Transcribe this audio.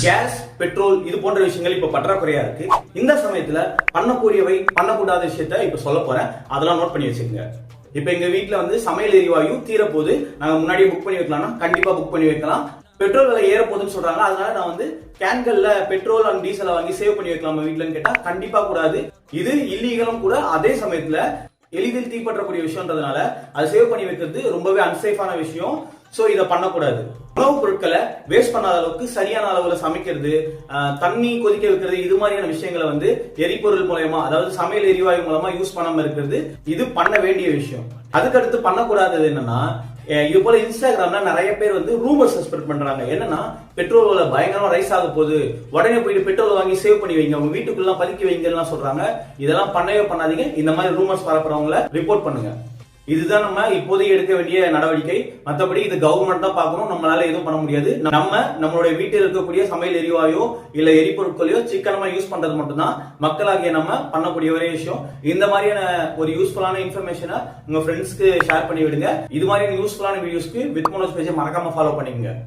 Case, petrol இது போன்ற விஷயங்கள் இப்ப பற்றாக்குறையா இருக்கு. இந்த சமயத்துல பண்ணக்கூடியவை பண்ணக்கூடாத விஷயத்த இப்ப சொல்ல போறேன். அதெல்லாம் நோட் பண்ணி வச்சுக்கோங்க. இப்ப எங்க வீட்டுல வந்து சமையல் எரிவாயு தீரப்போது நாங்க முன்னாடியே புக் பண்ணி வைக்கலாம்னா கண்டிப்பா புக் பண்ணி வைக்கலாம். பெட்ரோல் விலை ஏற போகுதுன்னு சொல்றாங்க. அதனால நான் வந்து கேன்கள்ல பெட்ரோல் அண்ட் டீசலை வாங்கி சேவ் பண்ணி வைக்கலாமா வீட்டுலன்னு கேட்டா கண்டிப்பா கூடாது. இது இல்லீகலும் கூட. அதே சமயத்துல எளிதில் தீப்பற்றக்கூடிய விஷயம்ன்றதுனால அதை சேவ் பண்ணி வைக்கிறது ரொம்பவே அன்சேஃபான விஷயம். சோ இதை பண்ணக்கூடாது. உணவுப் பொருட்களை வேஸ்ட் பண்ணாத அளவுக்கு சரியான அளவுல சமைக்கிறது, தண்ணி கொதிக்க வைக்கிறது, இது மாதிரியான விஷயங்களை வந்து எரிபொருள் மூலமா, அதாவது சமையல் எரிவாயு மூலமா யூஸ் பண்ணாம இருக்கிறது இது பண்ண வேண்டிய விஷயம். அதுக்கடுத்து பண்ணக்கூடாதது என்னன்னா, இது போல இன்ஸ்டாகிராம்ல நிறைய பேர் வந்து ரூமர்ஸ் ஸ்ப்ரெட் பண்றாங்க. என்னன்னா பெட்ரோல் விலை பயங்கரமா ரைஸ் ஆக போகுது, உடனே போயிட்டு பெட்ரோல் வாங்கி சேவ் பண்ணி வைங்க, உங்க வீட்டுக்குள்ள பதுக்கி வைங்க சொல்றாங்க. இதெல்லாம் பண்ணவே பண்ணாதீங்க. இந்த மாதிரி ரூமர்ஸ் பரப்புறவங்கள ரிப்போர்ட் பண்ணுங்க. இதுதான் நம்ம இப்போதைக்கு எடுக்க வேண்டிய நடவடிக்கை. மற்றபடி இது கவர்மெண்ட் தான் பார்க்கணும், நம்மளால எதுவும் பண்ண முடியாது. நம்மளுடைய வீட்டில் இருக்கக்கூடிய சமையல் எரிவாயோ இல்ல எரிபொருட்களையோ சிக்கனமா யூஸ் பண்றது மட்டும்தான் மக்களாகிய நம்ம பண்ணக்கூடிய ஒரே விஷயம். இந்த மாதிரியான ஒரு யூஸ்ஃபுல்லான இன்ஃபர்மேஷனை உங்க ஃப்ரெண்ட்ஸ்க்கு ஷேர் பண்ணி விடுங்க. இது மாதிரியான யூஸ்ஃபுல்லான வீடியோஸ்க்கு வித் மனோஜ் பேஜை மறக்காம ஃபாலோ பண்ணிக்கங்க.